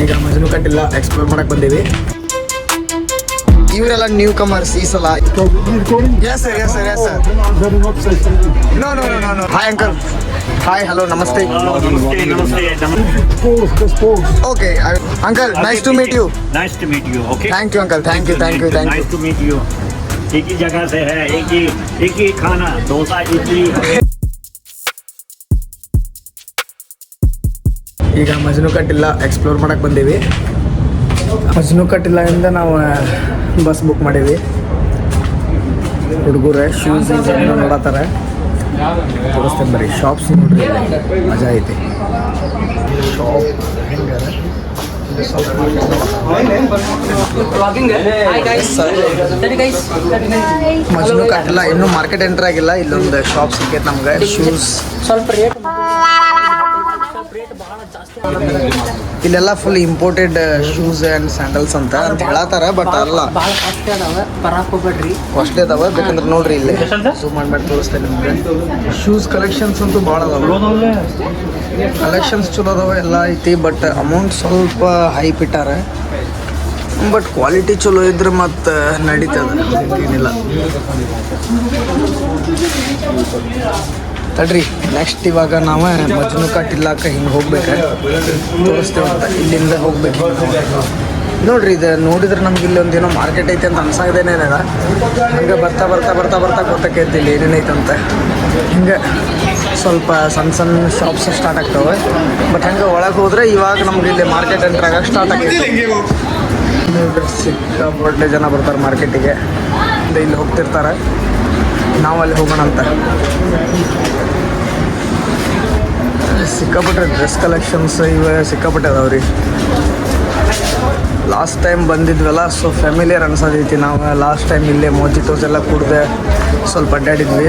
ಈಗ ಮಜನು ಕಟ್ಟಿಲ್ಲ ಎಕ್ಸ್ಪ್ಲೋರ್ ಮಾಡಕ್ ಬಂದೀವಿ. ಇವರೆಲ್ಲ ನ್ಯೂ ಕಮರ್ಸ್ ಈ ಸಲ. Yes sir yes sir yes sir. No no no no. Hi uncle. Hi hello ನಮಸ್ತೆ. Okay uncle, nice to meet you. Nice to meet you. Okay. Thank you uncle, thank you thank you thank Nice you. to meet you. एक ही जगह से है, एक ही खाना, डोसा इडली. ಈಗ ಮಜನು ಕಟ್ಟಿಲ್ಲ ಎಕ್ಸ್ಪ್ಲೋರ್ ಮಾಡಕ್ಕೆ ಬಂದೀವಿ. ಮಜನು ಕಟ್ಟಿಲ್ಲ ಇಂದ ನಾವು ಬಸ್ ಬುಕ್ ಮಾಡೀವಿ. ಹುಡುಗರು ಶೂಸ್ ಇದನ್ನು ನೋಡತ್ತಾರೆ. ತೋರಿಸ್ತೇನೆ ಬರ್ರಿ. ಶಾಪ್ಸ್ ನೋಡ್ರಿ, ಮಜಾ ಐತಿ. ಶಾಪ್ ಹೆಂಗಾರೆ ಮಜನು ಕಟ್ಟಿಲ್ಲ ಇನ್ನೂ ಮಾರ್ಕೆಟ್ ಎಂಟರ್ ಆಗಿಲ್ಲ. ಇಲ್ಲೊಂದು ಶಾಪ್ ಸಿಕ್ಕೈತೆ ನಮ್ಗೆ. ಶೂಸ್ ಸ್ವಲ್ಪ ರೇಟ್ ಇಲ್ಲೆಲ್ಲ full imported shoes and sandals ಅಂತ ಹೇಳತ್ತಾರ. ಬಟ್ ಅಲ್ಲ, ಕಾಸ್ಟ್ಲಿ ಅದಾವ. ಬೇಕಂದ್ರೆ ನೋಡ್ರಿ ಇಲ್ಲಿ ಝೂಮ್ ಮಾಡಿ ತೋರಿಸ್ತೇನೆ ನಿಮ್ಗೆ. ಶೂಸ್ ಕಲೆಕ್ಷನ್ಸ್ ಅಂತೂ ಭಾಳ ಅದಾವ. ಕಲೆಕ್ಷನ್ಸ್ ಚಲೋ ಅದಾವ, ಎಲ್ಲ ಐತಿ. ಬಟ್ ಅಮೌಂಟ್ ಸ್ವಲ್ಪ ಹೈಪ್ ಇಟ್ಟಾರ. ಬಟ್ ಕ್ವಾಲಿಟಿ ಚಲೋ ಇದ್ರೆ ಮತ್ತು ನಡೀತದ, ಏನಿಲ್ಲ. ತಡ್ರಿ, ನೆಕ್ಸ್ಟ್ ಇವಾಗ ನಾವು ಮಜನು ಕಟ್ಟಿಲ್ಲಕ್ಕ ಹಿಂಗೆ ಹೋಗ್ಬೇಕು, ತೋರಿಸ್ತೇವಂತ. ಇಲ್ಲಿಂದ ಹೋಗ್ಬೇಕು ನೋಡ್ರಿ. ಇದು ನೋಡಿದ್ರೆ ನಮ್ಗೆ ಇಲ್ಲಿ ಒಂದೇನೋ ಮಾರ್ಕೆಟ್ ಐತೆ ಅಂತ ಅನ್ಸಾಗದೇನೇನದ. ಹಂಗೆ ಬರ್ತಾ ಬರ್ತಾ ಬರ್ತಾ ಬರ್ತಾ ಗೊತ್ತಾಕೈತಿ ಇಲ್ಲಿ ಏನೇನೈತೆ ಅಂತ. ಹಿಂಗೆ ಸ್ವಲ್ಪ ಸಣ್ಣ ಸಣ್ಣ ಶಾಪ್ಸ್ ಸ್ಟಾರ್ಟ್ ಆಗ್ತವೆ. ಬಟ್ ಹಂಗೆ ಒಳಗೆ ಹೋದ್ರೆ ಇವಾಗ ನಮ್ಗೆ ಇಲ್ಲಿ ಮಾರ್ಕೆಟ್ ಎಂಟ್ರ್ ಆಗಕ್ಕೆ ಸ್ಟಾರ್ಟ್ ಆಗೈತಿ. ಸಿಕ್ಕಾಪಟ್ಟೆ ಜನ ಬರ್ತಾರೆ ಮಾರ್ಕೆಟಿಗೆ. ಇಲ್ಲಿ ಹೋಗ್ತಿರ್ತಾರೆ. ನಾವು ಅಲ್ಲಿ ಹೋಗೋಣ ಅಂತ. ಸಿಕ್ಕಾಪಟ್ಟೆ ಡ್ರೆಸ್ ಕಲೆಕ್ಷನ್ಸ್ ಇವೆ, ಸಿಕ್ಕಾಪಟ್ಟೆ ಅದಾವ್ರಿ. ಲಾಸ್ಟ್ ಟೈಮ್ ಬಂದಿದ್ವಲ್ಲ, ಸೊ ಫ್ಯಾಮಿಲಿಯರ್ ಅನ್ಸೋದೈತಿ. ನಾವು ಲಾಸ್ಟ್ ಟೈಮ್ ಇಲ್ಲೇ ಮೋಜಿಟೋಸ್ ಎಲ್ಲ ಕುಡ್ದೆ ಸ್ವಲ್ಪ ಅಡ್ಡಾಡಿದ್ವಿ.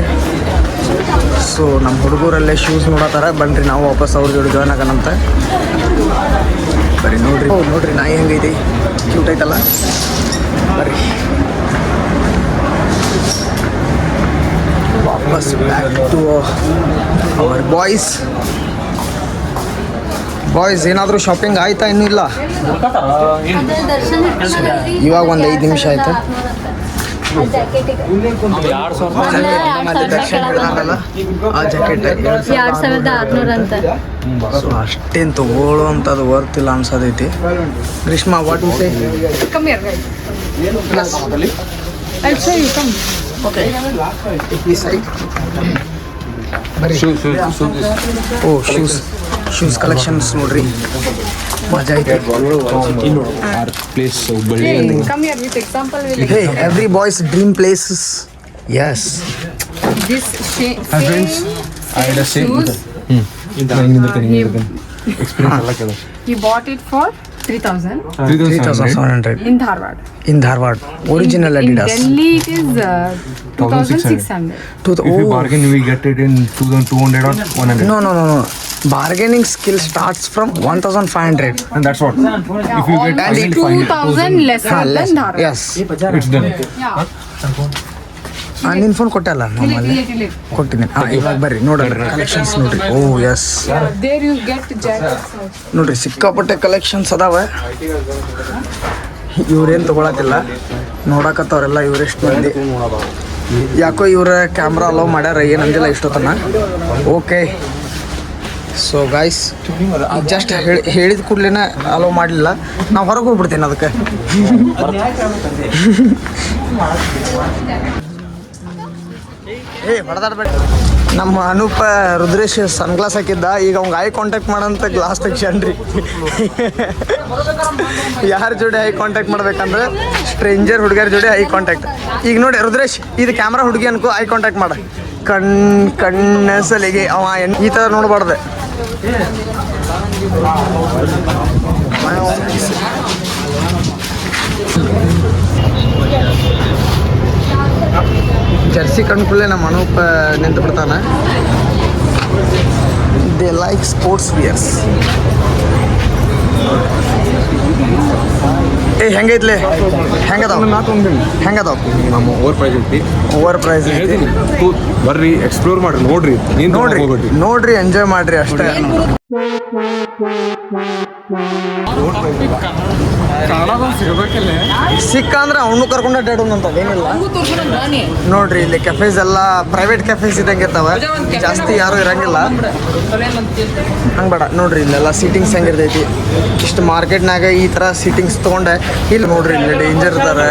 ಸೊ ನಮ್ಮ ಹುಡುಗರಲ್ಲೇ ಶೂಸ್ ನೋಡತ್ತಾರ. ಬನ್ರಿ ನಾವು ವಾಪಸ್ ಅವ್ರ ಜೋಡಿ ಜಾಯ್ನ್ ಆಗೋಣಂತ. ಬರೀ ನೋಡ್ರಿ. ನೋಡ್ರಿ ನಾಯಿ ಹೆಂಗೈತಿ, ಕ್ಯೂಟ್ ಐತಲ್ಲ. ಬರ್ರಿ ವಾಪಸ್ ಬ್ಯಾಕ್ ಟು ಅವರ್ ಬಾಯ್ಸ್. ಏನಾದರೂ ಶಾಪಿಂಗ್ ಆಯ್ತಾ? ಇನ್ನೂ ಇಲ್ಲ, ಇವಾಗ ಒಂದು 5 ನಿಮಿಷ ಆಯ್ತು. ಆ ಜಾಕೆಟ್ 2600 ಅಂತ. ಸೊ ಅಷ್ಟೇನು ತಗೊಳ್ಳೋವಂಥದ್ದು ವರ್ತ್ ಇಲ್ಲ ಅನ್ಸೋದೈತಿ. Greeshma, what you say? Okay, ಬರೀ ಓ ಶೂಸ್ ಕಲೆಕ್ಷನ್ಸ್ ನೋಡ್ರಿ, ಮಜಾ ಐತೆ. Hey, every boys dream places. Yes, he bought it for 3,700 in Dharwad. in Dharwad. Original Adidas. In Delhi it is 2,600. If you bargain, we get it in 2,200 or 100. No. Bargaining skill starts from 1,500. And that's what. If you get And It's 2,000 lesser than Dharwad. Yes. it's done. Yeah. ನಿನ್ನ phone ಕೊಟ್ಟಲ್ಲ ನಮ್ಮಲ್ಲಿ? ಕೊಟ್ಟಿದ್ದೀನಿ. ಇವಾಗ ಬರ್ರಿ ನೋಡೋಣ collections ನೋಡ್ರಿ. ಓ S, There you get jackets also. ನೋಡ್ರಿ ಸಿಕ್ಕಾಪಟ್ಟೆ collections ಅದಾವ. ಇವ್ರೇನು ತೊಗೊಳತ್ತಿಲ್ಲ, ನೋಡಕತ್ತವ್ರೆಲ್ಲ ಇವರೆಷ್ಟು ಮಂದಿ. ಯಾಕೋ ಇವ್ರ ಕ್ಯಾಮ್ರಾ ಅಲೋ ಮಾಡ್ಯಾರ, ಏನಂದಿಲ್ಲ ಇಷ್ಟೊತ್ತನ. ಓಕೆ, ಸೊ ಗಾಯ್ಸ್, ಜಸ್ಟ್ ಹೇಳಿದ ಕೂಡಲೇ ಅಲೋ ಮಾಡಲಿಲ್ಲ. ನಾವು ಹೊರಗೆ ಹೋಗ್ಬಿಡ್ತೀನಿ ಅದಕ್ಕೆ. ಹೊಡೆದಾಡ್ಬೇಡ. ನಮ್ಮ ಅನೂಪ ರುದ್ರೇಶ್ ಸನ್ಗ್ಲಾಸ್ ಹಾಕಿದ್ದ. ಈಗ ಅವ್ಗೆ ಐ ಕಾಂಟ್ಯಾಕ್ಟ್ ಮಾಡಂತ ಗ್ಲಾಸ್ ತೆಗ್ಸ್ಯಾನ್ರಿ. ಯಾರ ಜೋಡಿ ಐ ಕಾಂಟ್ಯಾಕ್ಟ್ ಮಾಡ್ಬೇಕಂದ್ರೆ ಸ್ಟ್ರೇಂಜರ್ ಹುಡುಗಿಯರ ಜೋಡಿ ಐ ಕಾಂಟ್ಯಾಕ್ಟ್. ಈಗ ನೋಡಿ ರುದ್ರೇಶ್, ಇದು ಕ್ಯಾಮ್ರಾ ಹುಡುಗಿ ಅನ್ಕೋ, ಐ ಕಾಂಟ್ಯಾಕ್ಟ್ ಮಾಡ. ಕಣ್ಣ ಸಲಿಗೆ ಅವ ಈ ಥರ ನೋಡ್ಬಾರ್ದೆ. ಜರ್ಸಿ ಕಂಡ್ಕೊಳ್ಳೆ ನಮ್ಮ ಅನೂಪ ನಿಂತು ಬಿಡ್ತಾನೆ. They like sports viewers. ಏ ಹೆಂಗೈತ್ಲೆ, ಹೆಂಗದಾವ ನಮ್ಮ ಓವರ್ ಪ್ರೈಸ್ ಐತಿ. ಬರ್ರಿ, ಎಕ್ಸ್ಪ್ಲೋರ್ ಮಾಡ್ರಿ, ನೋಡ್ರಿ ನೋಡ್ರಿ ಎಂಜಾಯ್ ಮಾಡ್ರಿ ಅಷ್ಟೇ. ಸಿಕ್ಕ ಅಂದ್ರೆ ಅವನು ಕರ್ಕೊಂಡು ಅಡ್ಡಾಡೋಣ ಅಂತ ಏನಿಲ್ಲ ನೋಡ್ರಿ ಇಲ್ಲಿ ಕೆಫೇಸ್ ಎಲ್ಲ ಪ್ರೈವೇಟ್ ಕೆಫೇಸ್ ಇದ್ದಂಗೆ ಇರ್ತಾವ ಜಾಸ್ತಿ ಯಾರು ಇರಂಗಿಲ್ಲ ಹಂಗೆ ಬೇಡ ನೋಡ್ರಿ ಇಲ್ಲೆಲ್ಲ ಸೀಟಿಂಗ್ಸ್ ಹೆಂಗಿರ್ತೈತಿ ಇಷ್ಟು ಮಾರ್ಕೆಟ್ನಾಗ ಈ ಥರ ಸೀಟಿಂಗ್ಸ್ ತೊಗೊಂಡೆ ಇಲ್ಲಿ ನೋಡ್ರಿ ಇಲ್ಲಿ ಡೇಂಜರ್ ಇರ್ತಾರೆ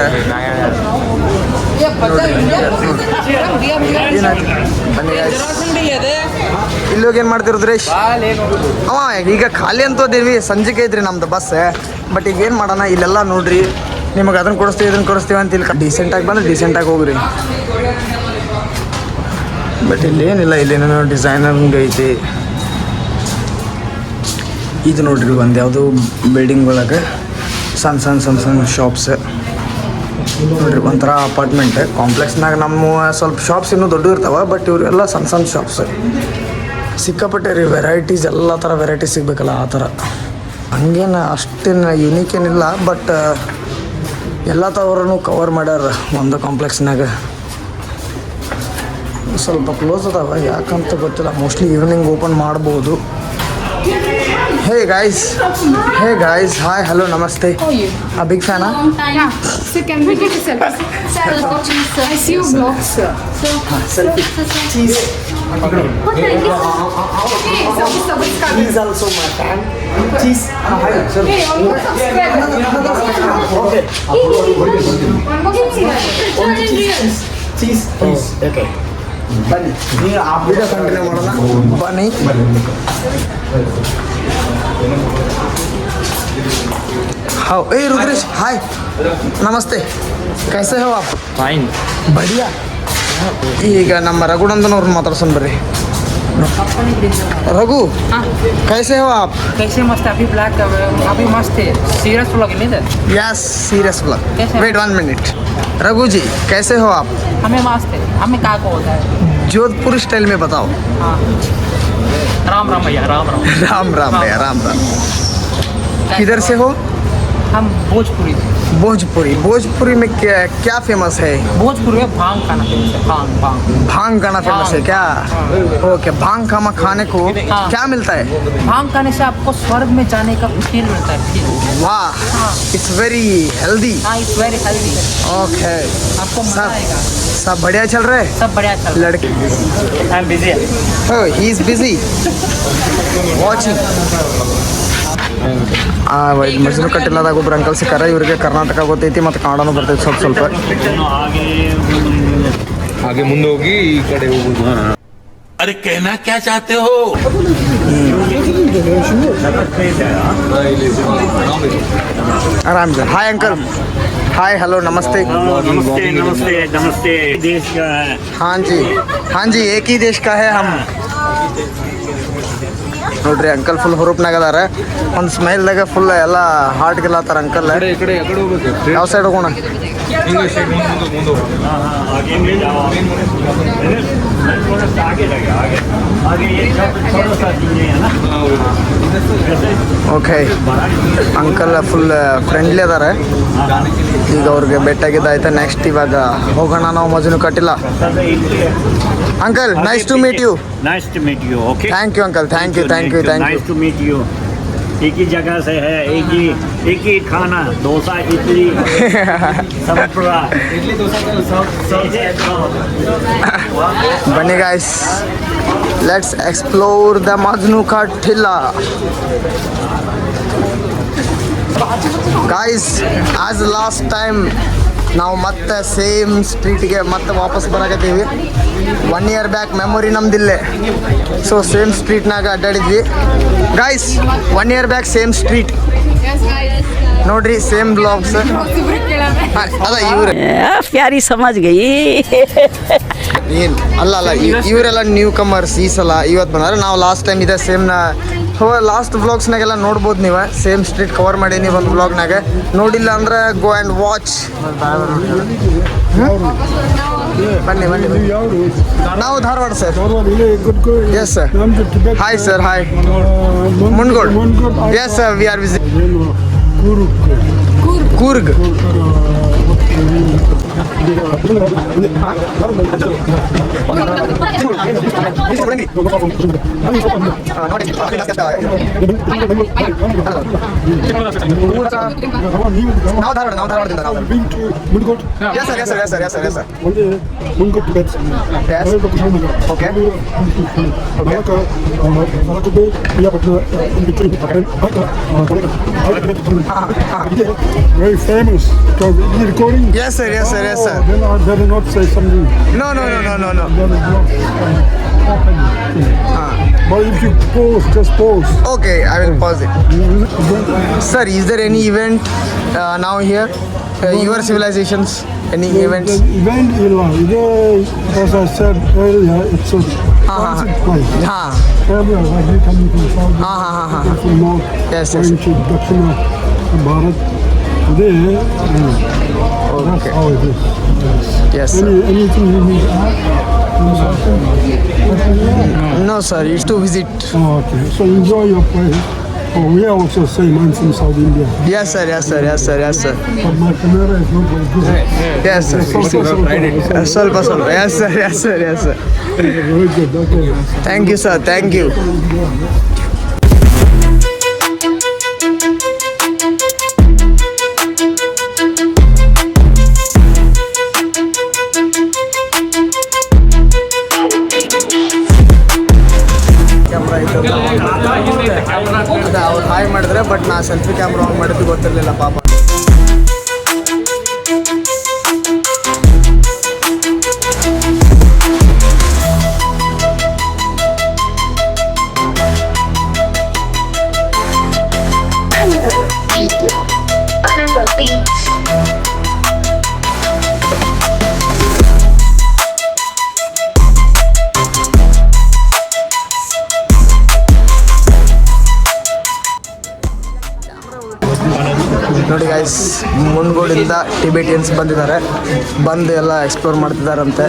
ಇಲ್ಲಿ ಹೋಗಿ ಏನು ಮಾಡ್ತಿರೋದ್ರಿ ಅವ ಈಗ ಖಾಲಿ ಅಂತೋದೇವಿ ಸಂಜೆಗೆ ಐತ್ರಿ ನಮ್ದು ಬಸ್ ಬಟ್ ಈಗ ಏನು ಮಾಡೋಣ ಇಲ್ಲೆಲ್ಲ ನೋಡ್ರಿ ನಿಮಗೆ ಅದನ್ನು ಕೊಡಿಸ್ತೀವಿ ಇದನ್ನು ಕೊಡಿಸ್ತೀವಿ ಅಂತ ಇಲ್ಲಿ ಡೀಸೆಂಟಾಗಿ ಬಂದ್ರೆ ಡೀಸೆಂಟಾಗಿ ಹೋಗ್ರಿ ಬಟ್ ಇಲ್ಲಿ ಏನಿಲ್ಲ ಇಲ್ಲೇನೇನೋ ಡಿಸೈನರ್ಗೆ ಐತಿ ಇದು ನೋಡ್ರಿ ಒಂದು ಯಾವುದೋ ಬಿಲ್ಡಿಂಗ್ ಒಳಗೆ ಸಣ್ಣ ಸಣ್ಣ ಶಾಪ್ಸ್ ನೋಡ್ರಿ ಒಂಥರ ಅಪಾರ್ಟ್ಮೆಂಟ್ ಕಾಂಪ್ಲೆಕ್ಸ್ನಾಗ ನಮ್ಮ ಸ್ವಲ್ಪ ಶಾಪ್ಸ್ ಇನ್ನೂ ದೊಡ್ಡ ಇರ್ತಾವೆ ಬಟ್ ಇವರೆಲ್ಲ ಸಣ್ಣ ಶಾಪ್ಸ್ ಸಿಕ್ಕಾಪಟ್ಟೆ ರೀ ವೆರೈಟೀಸ್ ಎಲ್ಲ ಥರ ವೆರೈಟೀಸ್ ಸಿಗ್ಬೇಕಲ್ಲ ಆ ಥರ ಹಂಗೇನು ಅಷ್ಟೇನು ಯುನೀಕ್ ಏನಿಲ್ಲ ಬಟ್ ಎಲ್ಲ ಥರನೂ ಕವರ್ ಮಾಡ್ಯಾರ ಒಂದು ಕಾಂಪ್ಲೆಕ್ಸ್ನಾಗ ಸ್ವಲ್ಪ ಕ್ಲೋಸ್ ಅದಾವ ಯಾಕಂತ ಗೊತ್ತಿಲ್ಲ ಮೋಸ್ಟ್ಲಿ ಈವ್ನಿಂಗ್ ಓಪನ್ ಮಾಡ್ಬೋದು Hey guys, hi, hello, namaste. How are you? A big fan, huh? Long time. Yeah. So can we get a selfie? Selfie. I see your vlogs, sir. Selfie. Cheese. Okay, subscribe. He is also my fan. Cheese. Hi, sir. Hey, almost subscribe. Okay. One more subscribe. Cheese. Okay. ಬನ್ನಿ ನೀವು ಆ video continue ಮಾಡೋಣ ಬನ್ನಿ हाँ ए रुद्रेश हाय नमस्ते कैसे हो आप फाइन बढ़िया ಈಗ ನಮ್ಮ ರಘುನಂದನ್ ಅವ್ರನ್ನ ಮಾತಾಡ್ಸೋಣ ಬರ್ರಿ रघु कैसे हो आप कैसे मस्त है? अभी ब्लैक अभी मस्त है सीरियस व्लॉग नहीं है यस सीरियस ब्लॉग कैसे? वेट 1 मिनट रघु जी कैसे हो आप हमें मस्त है हमें कहाँ को होता है जोधपुर स्टाइल में बताओ हाँ राम राम भैया राम राम राम राम भैया राम राम किधर से हो हम भोजपुरी भोजपुरी में क्या फेमस है भोजपुरी में भांग खाना फेमस है भांग भांग भांग गाना फेमस है क्या ओके भांग खामा खाने को हाँ। क्या मिलता है भांग खाने से आपको स्वर्ग में जाने का फील मिलता है फील वाह इट्स वेरी हेल्दी हाँ इट्स वेरी हेल्दी ओके आपको मजा आएगा सब बढ़िया चल रहा है सब बढ़िया चल रहा लड़के है I am busy oh he is busy watching Majnu ಕಟ್ಟಿಲ್ಲದಾಗ ಒಬ್ರು ಅಂಕಲ್ ಸಿಕ್ಕಾರ ಇವ್ರಿಗೆ ಕರ್ನಾಟಕ ಗೊತ್ತೈತಿ ಮತ್ತು ಕನ್ನಡನೂ ಬರ್ತೈತಿ ಸ್ವಲ್ಪ ಹಾಗೆ ಮುಂದೆ ಹೋಗಿ ಈ ಕಡೆ ಹೋಗುದು अरे कहना क्या चाहते हो आराम से हाय अंकल हाय हेलो नमस्ते नमस्ते नमस्ते नमस्ते देश का है हाँ जी एक ही देश का है हम ನೋಡ್ರಿ ಅಂಕಲ್ ಫುಲ್ ಹುರುಪ್ನಾಗ ಅದಾರ ಒಂದು ಸ್ಮೈಲ್ದಾಗ ಫುಲ್ ಎಲ್ಲ ಹಾರ್ಟ್ ಗೆಲ್ಲತ್ತಾರ ಅಂಕಲ್ ಈ ಕಡೆ ಹೋಗ್ಬೇಕು ಯಾವ ಸೈಡ್ ಹೋಗೋಣ ಹಿಂಗೆ ಸೈಡ್ ಮುಂದೆ आगे में जाओ थोड़ा सा आगे लगे आगे ये थोड़ा सा चीजें है ना ಓಕೆ ಅಂಕಲ್ ಫುಲ್ ಫ್ರೆಂಡ್ಲಿ ಅದಾರ ಈಗ ಅವ್ರಿಗೆ ಭೇಟಿಯಾಗಿದ್ದಾಯ್ತು ನೆಕ್ಸ್ಟ್ ಇವಾಗ ಹೋಗೋಣ ನಾವು ಮಜನು ಕಟ್ಟಿಲ್ಲ uncle nice to meet you nice to meet you okay thank you uncle thank you nice to meet you एक ही जगह से है एक ही खाना डोसा इडली समपुरा इडली डोसा बने guys let's explore the Majnu ka Tilla guys आज लास्ट टाइम ನಾವು ಮತ್ತೆ ಸೇಮ್ ಸ್ಟ್ರೀಟ್ಗೆ ಮತ್ತೆ ವಾಪಸ್ ಬರಾಕತ್ತೀವಿ 1 ಇಯರ್ ಬ್ಯಾಕ್ ಮೆಮೊರಿ ನಮ್ದಿಲ್ಲೇ ಸೊ ಸೇಮ್ ಸ್ಟ್ರೀಟ್ನಾಗ ಅಡ್ಡಾಡಿದ್ವಿ guys 1 year back same street ನೋಡ್ರಿ ಸೇಮ್ ಬ್ಲಾಗ್ಸ್ ಅದ ಇವ್ರೆ प्यारी समझ गई ಏನು ಅಲ್ಲ ಇವರೆಲ್ಲ ನ್ಯೂ ಕಮರ್ಸ್ ಈ ಸಲ ಇವತ್ತು ಬಂದಾರೆ ನಾವು ಲಾಸ್ಟ್ ಟೈಮ್ ಇದೆ ಸೇಮ್ನ ಲಾಸ್ಟ್ ವ್ಲಾಗ್ಸ್ನಾಗೆಲ್ಲ ನೋಡ್ಬೋದು ನೀವು ಸೇಮ್ ಸ್ಟ್ರೀಟ್ ಕವರ್ ಮಾಡೀನಿ ಒಂದು ವ್ಲಾಗ್ನಾಗ ನೋಡಿಲ್ಲ ಅಂದ್ರೆ ಗೋ ಆ್ಯಂಡ್ ವಾಚ್ ಬನ್ನಿ ನಾವು Dharwad sir yes sir hi sir hi Mundgod yes sir we are visit Coorg ನಾವು ಧಾರವಾಡದಿಂದ okay Very famous because you're recording. Yes sir. Then I better not say something. No. Then it's not But if you pause, just pause. Okay, I will pause it. Sir, is there any event now here? Your civilizations? Any events? The event, as I said earlier, it's a transit place. Traveler, like you coming from Saudi, from North, Yes. going to Dakshina Bharat. There, that's how it is. Yes, sir. Anything you need to add? No, sir. It's to visit. Oh, okay. So enjoy your place. Oh, we are also same. I'm from South India. Yes, sir. But my camera is not very good. Yes, sir. ಸ್ವಲ್ಪ. Yes, sir. Very good. Okay. Thank you, sir. Thank you. ಅವ್ರು hi ಮಾಡಿದ್ರೆ but ನಾ selfie camera on ಮಾಡಿದ್ದು ಗೊತ್ತಿರಲಿಲ್ಲ ಪಾಪ. ನೋಡಿ guys, ಮುಂಡ್ಗೋಡಿಂದ Tibetans ಬಂದಿದ್ದಾರೆ, ಬಂದು ಎಲ್ಲ ಎಕ್ಸ್ಪ್ಲೋರ್ ಮಾಡ್ತಿದ್ದಾರಂತೆ,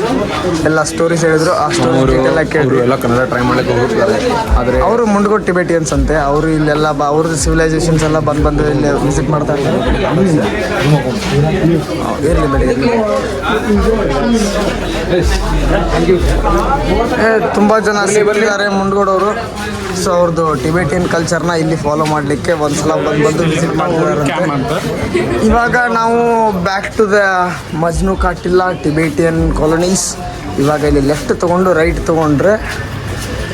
ಎಲ್ಲ ಸ್ಟೋರೀಸ್ ಹೇಳಿದ್ರು. ಆ ಸ್ಟೋರಿ ಎಲ್ಲ ಕೇಳಿದ್ರು. ಎಲ್ಲ ಕನ್ನಡ ಟ್ರೈ ಮಾಡಕ್ಕೆ ಹೋಗ್ತಾರೆ. ಆದರೆ ಅವರು ಮುಂಡ್ಗೋಡ್ ಟಿಬೇಟಿಯನ್ಸ್ ಅಂತೆ. ಅವರು ಇಲ್ಲೆಲ್ಲ ಅವ್ರದ್ದು ಸಿವಿಲೈಸೇಷನ್ಸ್ ಎಲ್ಲ ಬಂದು ಇಲ್ಲಿ ವಿಸಿಟ್ ಮಾಡ್ತಾ ಇರ್ತಾರೆ. ಇರಲಿ ಬೇಡಿ. ತುಂಬ ಜನ ಸಿಕ್ಕಿದ್ದಾರೆ ಮುಂಡ್ಗೋಡವರು. ಸೊ ಅವ್ರದ್ದು ಟಿಬೇಟಿಯನ್ ಕಲ್ಚರ್ನ ಇಲ್ಲಿ ಫಾಲೋ ಮಾಡಲಿಕ್ಕೆ ಒಂದ್ಸಲ ಬಂದು ವಿಸಿಟ್ ಮಾಡ್ತಿದ್ದಾರಂತೆ. ಇವಾಗ ನಾವು ಬ್ಯಾಕ್ ಟು ದ ಮಜ್ನು ಕಾಟಿಲ್ಲ ಟಿಬೇಟಿಯನ್ ಕಾಲೋನೀಸ್. ಇವಾಗ ಇಲ್ಲಿ ಲೆಫ್ಟ್ ತೊಗೊಂಡು ರೈಟ್ ತೊಗೊಂಡ್ರೆ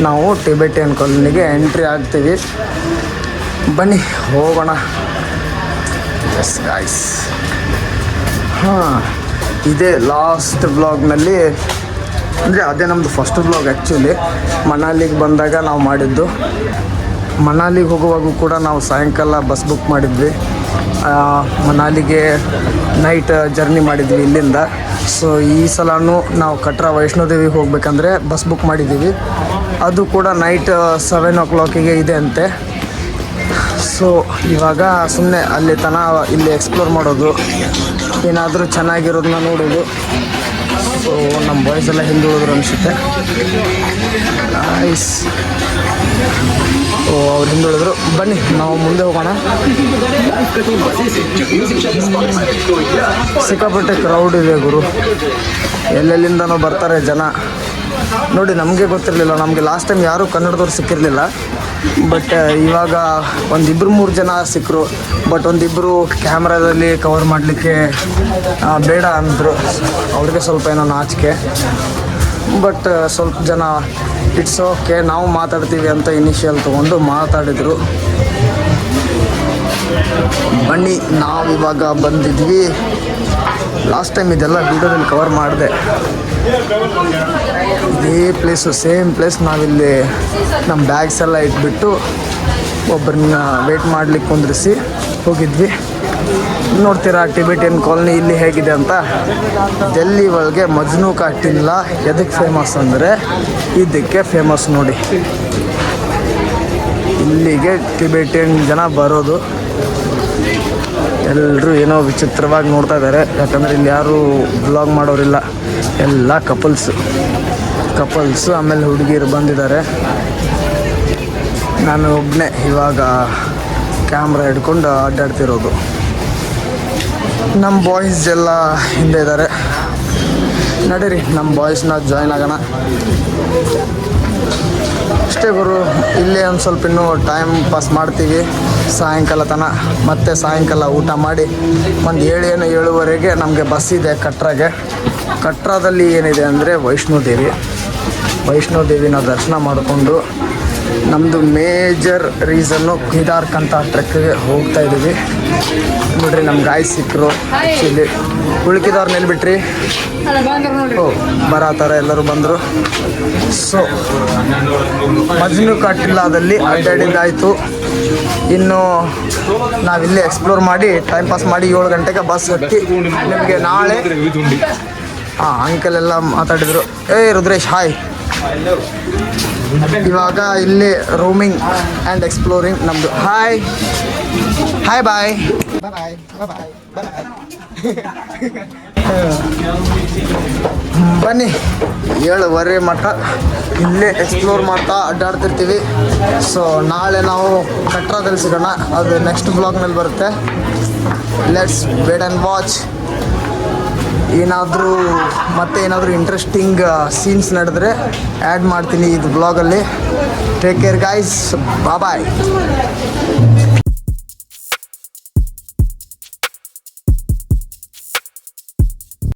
ನಾವು ಟಿಬೇಟಿಯನ್ ಕಾಲೋನಿಗೆ ಎಂಟ್ರಿ ಆಗ್ತೀವಿ. ಬನ್ನಿ ಹೋಗೋಣ. ಎಸ್ ಗೈಸ್, ಇದೇ ಲಾಸ್ಟ್ ವ್ಲಾಗ್ನಲ್ಲಿ, ಅಂದರೆ ಅದೇ ನಮ್ಮದು ಫಸ್ಟ್ ವ್ಲಾಗ್ ಆ್ಯಕ್ಚುಲಿ. ಮನಾಲಿಗೆ ಬಂದಾಗ ನಾವು ಮಾಡಿದ್ದು. ಮನಾಲಿಗೆ ಹೋಗುವಾಗೂ ಕೂಡ ನಾವು ಸಾಯಂಕಾಲ ಬಸ್ ಬುಕ್ ಮಾಡಿದ್ವಿ. ಮನಾಲಿಗೆ ನೈಟ್ ಜರ್ನಿ ಮಾಡಿದ್ವಿ ಇಲ್ಲಿಂದ. ಸೊ ಈ ಸಲನೂ ನಾವು ಕಟ್ರಾ ವೈಷ್ಣೋದೇವಿಗೆ ಹೋಗ್ಬೇಕಂದ್ರೆ ಬಸ್ ಬುಕ್ ಮಾಡಿದ್ದೀವಿ. ಅದು ಕೂಡ ನೈಟ್ 7 o'clock ಇದೆ ಅಂತೆ. ಸೊ ಇವಾಗ ಸುಮ್ಮನೆ ಅಲ್ಲಿ ಇಲ್ಲಿ ಎಕ್ಸ್ಪ್ಲೋರ್ ಮಾಡೋದು, ಏನಾದರೂ ಚೆನ್ನಾಗಿರೋದನ್ನ ನೋಡೋದು. ಸೊ ನಮ್ಮ ಬಾಯ್ಸ್ ಎಲ್ಲ ಹಿಂದುಳಿದ್ರು ಅನಿಸುತ್ತೆ. ನೈಸ್. ಅವ್ರು ಹಿಂದುಳಿದ್ರು. ಬನ್ನಿ ನಾವು ಮುಂದೆ ಹೋಗೋಣ. ಸಿಕ್ಕಾಪಟ್ಟೆ ಕ್ರೌಡ್ ಇದೆ ಗುರು, ಎಲ್ಲೆಲ್ಲಿಂದನೋ ಬರ್ತಾರೆ ಜನ. ನೋಡಿ, ನಮಗೆ ಗೊತ್ತಿರಲಿಲ್ಲ, ನಮಗೆ ಲಾಸ್ಟ್ ಟೈಮ್ ಯಾರೂ ಕನ್ನಡದವ್ರು ಸಿಕ್ಕಿರಲಿಲ್ಲ. ಬಟ್ ಇವಾಗ 1-2-3 ಜನ ಸಿಕ್ಕರು. ಬಟ್ ಒಂದಿಬ್ಬರು ಕ್ಯಾಮ್ರಾದಲ್ಲಿ ಕವರ್ ಮಾಡಲಿಕ್ಕೆ ಬೇಡ ಅಂದರು. ಅವ್ರಿಗೆ ಸ್ವಲ್ಪ ಏನೋ ನಾಚಿಕೆ. ಬಟ್ ಸ್ವಲ್ಪ ಜನ ಇಟ್ಸ್ ಓಕೆ, ನಾವು ಮಾತಾಡ್ತೀವಿ ಅಂತ ಇನಿಷಿಯಲ್ ತೊಗೊಂಡು ಮಾತಾಡಿದರು. ಬನ್ನಿ, ನಾವಿವಾಗ ಬಂದಿದ್ವಿ. ಲಾಸ್ಟ್ ಟೈಮ್ ಇದೆಲ್ಲ ವೀಡಿಯೋದಲ್ಲಿ ಕವರ್ ಮಾಡಿದೆ. ಇದೇ ಪ್ಲೇಸು, ಸೇಮ್ ಪ್ಲೇಸ್. ನಾವಿಲ್ಲಿ ನಮ್ಮ ಬ್ಯಾಗ್ಸ್ ಎಲ್ಲ ಇಟ್ಬಿಟ್ಟು ಒಬ್ಬರನ್ನ ವೆಯ್ಟ್ ಮಾಡಲಿಕ್ಕೆ ಕುಂದ್ರಿಸಿ ಹೋಗಿದ್ವಿ. ನೋಡ್ತೀರಾ ಟಿಬೇಟಿಯನ್ ಕಾಲನಿ ಇಲ್ಲಿ ಹೇಗಿದೆ ಅಂತ. ಡೆಲ್ಲಿ ಒಳಗೆ ಮಜ್ನು ಕಾ ಟಿಲ್ಲಾ ಎದಕ್ಕೆ ಫೇಮಸ್ ಅಂದರೆ ಇದಕ್ಕೆ ಫೇಮಸ್ ನೋಡಿ. ಇಲ್ಲಿಗೆ ಟಿಬೇಟಿಯನ್ ಜನ ಬರೋದು. ಎಲ್ಲರೂ ಏನೋ ವಿಚಿತ್ರವಾಗಿ ನೋಡ್ತಾ ಇದ್ದಾರೆ, ಯಾಕಂದರೆ ಇಲ್ಲಿ ಯಾರೂ ವ್ಲಾಗ್ ಮಾಡೋರಿಲ್ಲ, ಎಲ್ಲ ಕಪಲ್ಸು. ಆಮೇಲೆ ಹುಡುಗಿರು ಬಂದಿದ್ದಾರೆ. ನಾನು ಒಬ್ಬನೇ ಇವಾಗ ಕ್ಯಾಮ್ರಾ ಹಿಡ್ಕೊಂಡು ಅಡ್ಡಾಡ್ತಿರೋದು. ನಮ್ಮ ಬಾಯ್ಸ್ ಎಲ್ಲ ಹಿಂದೆ ಇದ್ದಾರೆ. ನಡೀರಿ ನಮ್ಮ ಬಾಯ್ಸ್ನ ಜಾಯ್ನ್ ಆಗೋಣ. ಅಷ್ಟೇ ಗುರು, ಇಲ್ಲೇ ಒಂದು ಸ್ವಲ್ಪ ಇನ್ನೂ ಟೈಮ್ ಪಾಸ್ ಮಾಡ್ತೀವಿ ಸಾಯಂಕಾಲ ತನಕ. ಮತ್ತೆ ಸಾಯಂಕಾಲ ಊಟ ಮಾಡಿ ಒಂದು 7:07ವರೆಗೆ ನಮಗೆ ಬಸ್ ಇದೆ ಕಟ್ರಾಗೆ. ಕಟ್ರಾದಲ್ಲಿ ಏನಿದೆ ಅಂದರೆ ವೈಷ್ಣೋ ದೇವಿನ ದರ್ಶನ ಮಾಡಿಕೊಂಡು ನಮ್ಮದು ಮೇಜರ್ ರೀಸನ್ನು ಕೇದಾರ್ಕ್ ಅಂತ ಟ್ರೆಕ್ಗೆ ಹೋಗ್ತಾ ಇದ್ದೀವಿ. ನೋಡ್ರಿ ನಮ್ಮ ಗಾಯ್ಸ್ ಸಿಕ್ಕರು. ಆ್ಯಕ್ಚುಲಿ ಉಳ್ಕಿದವ್ರನ್ನ ಎಲ್ಲಿ ಬಿಟ್ರಿ? ಓ ಬರತ್ತಾರ, ಎಲ್ಲರೂ ಬಂದರು. ಸೊ ಮಜ್ನು ಕಟ್ಟಿಲ್ಲಾದಲ್ಲಿ ಅಡ್ಡಾಡಿದ್ದಾಯಿತು. ಇನ್ನು ನಾವಿಲ್ಲೇ ಎಕ್ಸ್ಪ್ಲೋರ್ ಮಾಡಿ ಟೈಮ್ ಪಾಸ್ ಮಾಡಿ 7 ಗಂಟೆಗೆ ಬಸ್ ಹತ್ತಿ ನಿಮಗೆ ನಾಳೆ ಅಂಕಲ್ ಎಲ್ಲ ಮಾತಾಡಿದರು. ರುದ್ರೇಶ್ ಹಾಯ್. ಇವಾಗ ಇಲ್ಲಿ ರೂಮಿಂಗ್ ಆ್ಯಂಡ್ ಎಕ್ಸ್ಪ್ಲೋರಿಂಗ್ ನಮ್ಮದು. Hi bye. ಬನ್ನಿ 7:15 ಮಟ್ಟ ಇಲ್ಲೇ ಎಕ್ಸ್ಪ್ಲೋರ್ ಮಾಡ್ತಾ ಅಡ್ಡಾಡ್ತಿರ್ತೀವಿ. ಸೊ ನಾಳೆ ನಾವು ಕಟ್ರಾದಲ್ಲಿ ಸಿಗೋಣ. ಅದು ನೆಕ್ಸ್ಟ್ ಬ್ಲಾಗ್ನಲ್ಲಿ ಬರುತ್ತೆ. Let's wait and watch. ಏನಾದರೂ ಇಂಟ್ರೆಸ್ಟಿಂಗ್ ಸೀನ್ಸ್ ನಡೆದ್ರೆ ಆ್ಯಡ್ ಮಾಡ್ತೀನಿ ಇದು ಬ್ಲಾಗಲ್ಲಿ. ಟೇಕ್ ಕೇರ್ ಗೈಸ್, ಬಾಯ್.